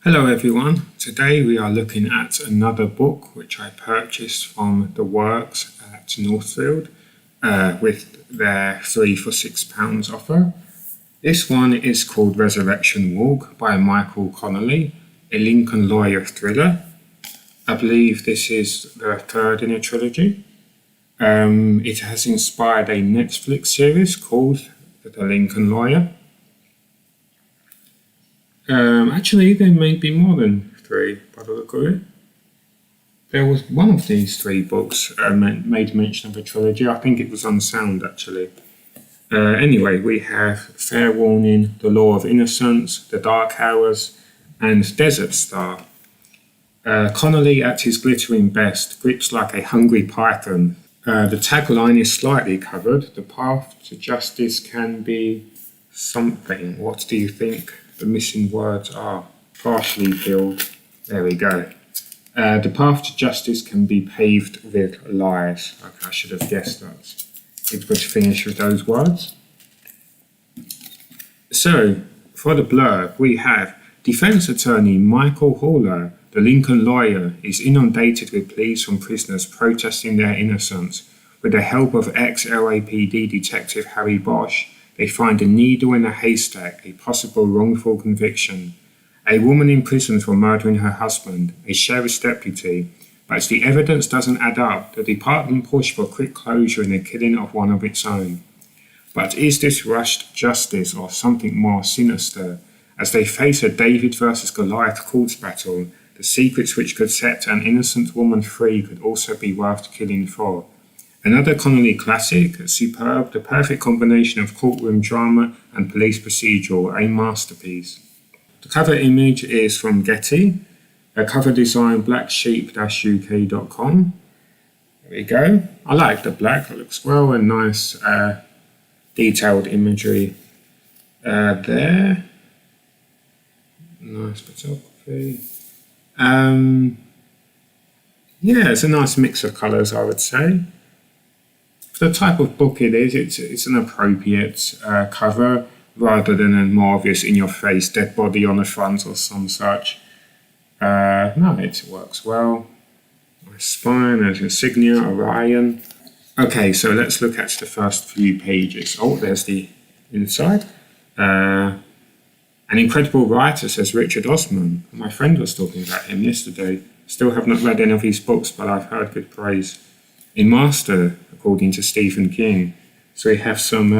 Hello everyone, today we are looking at another book which I purchased from the Works at Northfield with their 3 for £6 offer. This one is called Resurrection Walk by Michael Connolly, a Lincoln lawyer thriller. I believe this is the third in a trilogy. It has inspired a Netflix series called The Lincoln Lawyer. Actually, there may be more than 3 by the look of it. There was one of these 3 books made mention of a trilogy. I think it was Unsound, actually. Anyway, we have Fair Warning, The Law of Innocence, The Dark Hours, and Desert Star. Connolly, at his glittering best, grips like a hungry python. The tagline is slightly covered. The path to justice can be something. What do you think the missing words are? Partially filled. There we go. The path to justice can be paved with lies. Okay, I should have guessed that it would finish with those words. So, for the blurb, we have defense attorney Michael Haller, the Lincoln lawyer, is inundated with pleas from prisoners protesting their innocence. With the help of ex-LAPD detective Harry Bosch, they find a needle in a haystack, a possible wrongful conviction. A woman imprisoned for murdering her husband, a sheriff's deputy. But as the evidence doesn't add up, the department pushed for quick closure in the killing of one of its own. But is this rushed justice or something more sinister? As they face a David versus Goliath court battle, the secrets which could set an innocent woman free could also be worth killing for. Another Connolly classic, superb, the perfect combination of courtroom drama and police procedural, a masterpiece. The cover image is from Getty, a cover design blacksheep-uk.com. There we go. I like the black, it looks well, and nice detailed imagery there. Nice photography. Yeah, it's a nice mix of colours, I would say. For the type of book it is, it's an appropriate cover rather than a more obvious in-your-face dead body on the front or some such. No, it works well. Nice spine, there's insignia, Orion. Okay, so let's look at the first few pages. Oh, there's the inside. An incredible writer, says Richard Osman. My friend was talking about him yesterday. Still have not read any of his books, but I've heard good praise. A master, according to Stephen King. So we have some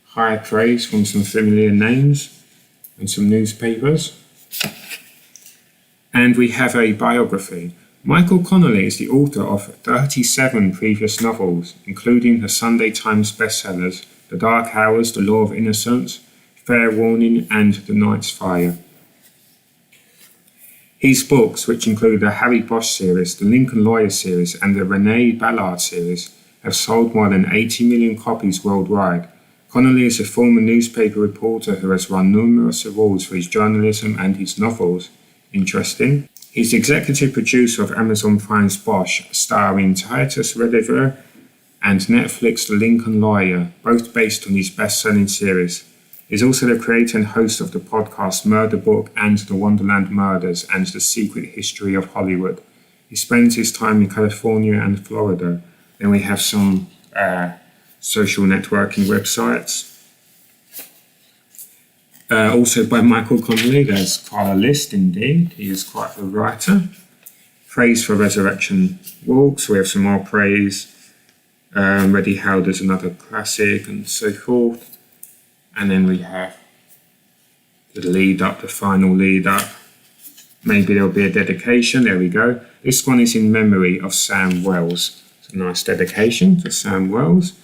high praise from some familiar names and some newspapers. And we have a biography. Michael Connolly is the author of 37 previous novels, including the Sunday Times bestsellers The Dark Hours, The Law of Innocence, Fair Warning, and The Night's Fire. His books, which include the Harry Bosch series, the Lincoln Lawyer series, and the Renee Ballard series, have sold more than 80 million copies worldwide. Connolly is a former newspaper reporter who has won numerous awards for his journalism and his novels. Interesting. He's executive producer of Amazon Prime's Bosch, starring Titus Welliver, and Netflix The Lincoln Lawyer, both based on his best-selling series. He's also the creator and host of the podcast Murder Book and The Wonderland Murders and The Secret History of Hollywood. He spends his time in California and Florida. Then we have some social networking websites. Also by Michael Connolly, there's quite a list indeed. He is quite a writer. Praise for Resurrection Walk, so we have some more praise. Ready How, there's another classic, and so forth. And then we have the lead up, the final lead up. Maybe there'll be a dedication. There we go. This one is in memory of Sam Wells. It's a nice dedication to Sam Wells.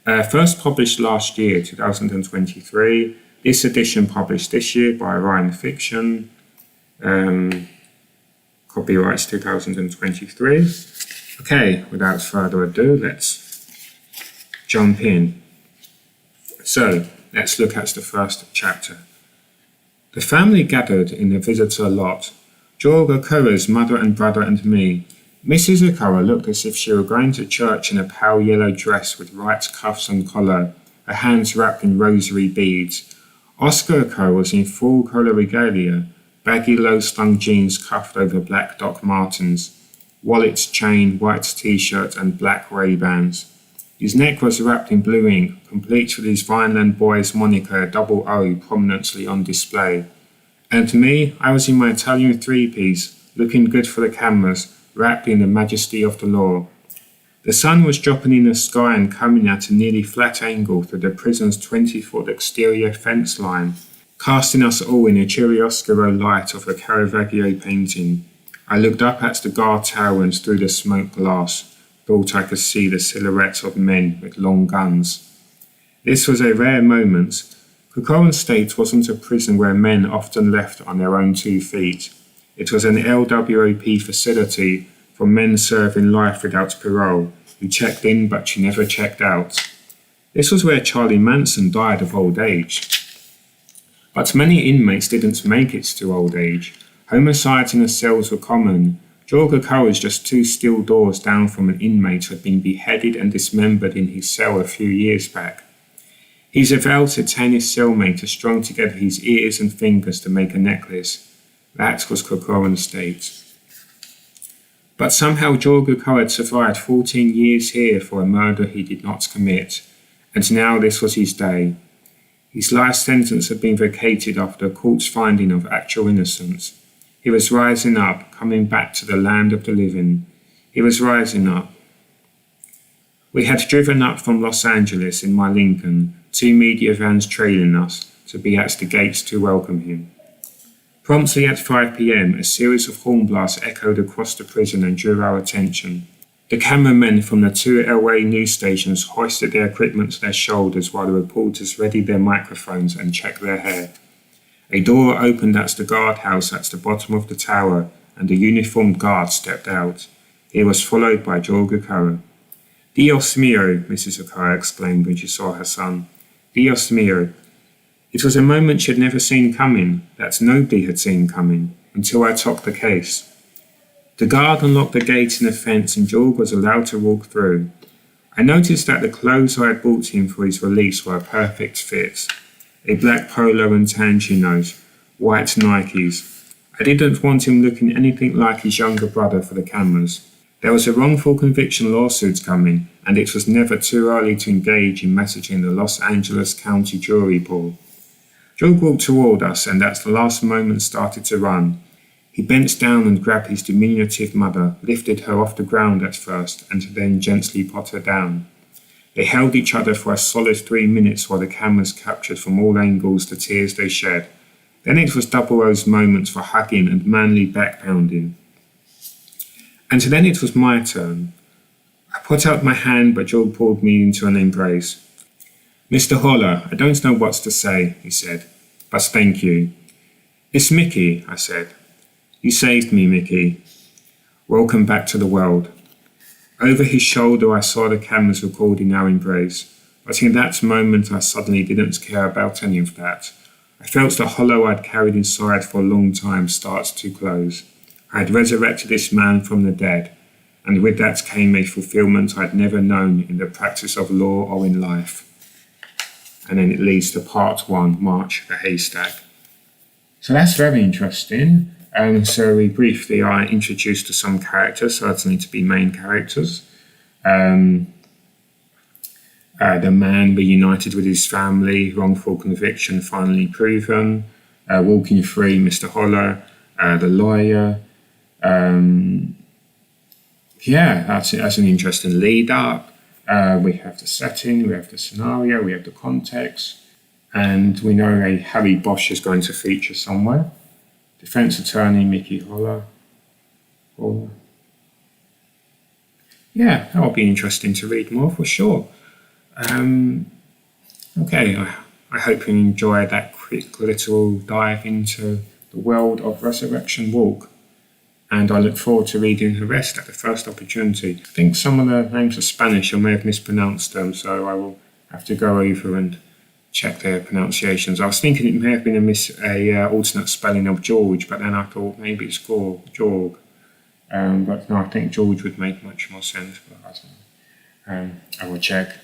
First published last year, 2023. This edition published this year by Ryan Fiction. Copyrights 2023. Okay, without further ado, let's jump in. So, let's look at the first chapter. The family gathered in the visitor lot. George Okura's mother and brother and me. Mrs. Okura looked as if she were going to church in a pale yellow dress with white cuffs and collar, her hands wrapped in rosary beads. Oscar Okura was in full colour regalia, baggy low-slung jeans cuffed over black Doc Martens, wallets, chain, white t-shirt and black Ray-Bans. His neck was wrapped in blue ink, complete with his Vineland Boys moniker double O prominently on display. And me, I was in my Italian three-piece, looking good for the cameras, wrapped in the majesty of the law. The sun was dropping in the sky and coming at a nearly flat angle through the prison's 20-foot exterior fence line, casting us all in a chiaroscuro light of a Caravaggio painting. I looked up at the guard tower and through the smoke glass, thought I could see the silhouettes of men with long guns. This was a rare moment. Corcoran State wasn't a prison where men often left on their own 2 feet. It was an LWOP facility for men serving life without parole, who checked in but you never checked out. This was where Charlie Manson died of old age. But many inmates didn't make it to old age. Homicides in the cells were common. George Corcoran was just 2 steel doors down from an inmate who had been beheaded and dismembered in his cell a few years back. His avowed satanist cellmate had strung together his ears and fingers to make a necklace. That was Corcoran State. But somehow George Corcoran had survived 14 years here for a murder he did not commit, and now this was his day. His life sentence had been vacated after a court's finding of actual innocence. He was rising up, coming back to the land of the living. He was rising up. We had driven up from Los Angeles in my Lincoln, 2 media vans trailing us, to be at the gates to welcome him. Promptly at 5 p.m, a series of horn blasts echoed across the prison and drew our attention. The cameramen from the 2 LA news stations hoisted their equipment to their shoulders while the reporters readied their microphones and checked their hair. A door opened at the guardhouse at the bottom of the tower, and a uniformed guard stepped out. He was followed by George Corcoran. "Dios mío," Mrs. Corcoran exclaimed when she saw her son. "Dios mío." It was a moment she had never seen coming, that nobody had seen coming, until I took the case. The guard unlocked the gate in the fence and George was allowed to walk through. I noticed that the clothes I had bought him for his release were a perfect fit. A black polo and tan chinos, white Nikes. I didn't want him looking anything like his younger brother for the cameras. There was a wrongful conviction lawsuit coming, and it was never too early to engage in messaging the Los Angeles County jury pool. George walked toward us, and at the last moment started to run. He bent down and grabbed his diminutive mother, lifted her off the ground at first, and then gently put her down. They held each other for a solid 3 minutes while the cameras captured from all angles the tears they shed. Then it was Double O's moments for hugging and manly back-pounding. And then it was my turn. I put out my hand, but George pulled me into an embrace. "Mr. Holler, I don't know what to say," he said, "but thank you." "It's Mickey," I said. "You saved me, Mickey. Welcome back to the world." Over his shoulder I saw the cameras recording our embrace, but in that moment I suddenly didn't care about any of that. I felt the hollow I'd carried inside for a long time start to close. I had resurrected this man from the dead, and with that came a fulfillment I'd never known in the practice of law or in life. And then it leads to part 1, March the Haystack. So that's very interesting. So we briefly are introduced to some characters, certainly to be main characters. The man reunited with his family, wrongful conviction finally proven, walking free, Mr. Holler, the lawyer. That's an interesting lead up. We have the setting, we have the scenario, we have the context, and we know a Harry Bosch is going to feature somewhere. Defense attorney Mickey Holler. Yeah, that will be interesting to read more for sure. Okay, I hope you enjoyed that quick little dive into the world of Resurrection Walk. And I look forward to reading the rest at the first opportunity. I think some of the names are Spanish, I may have mispronounced them, so I will have to go over and check their pronunciations. I was thinking it may have been a alternate spelling of George, but then I thought maybe it's called Jorg. But no, I think George would make much more sense, but I don't know. I will check.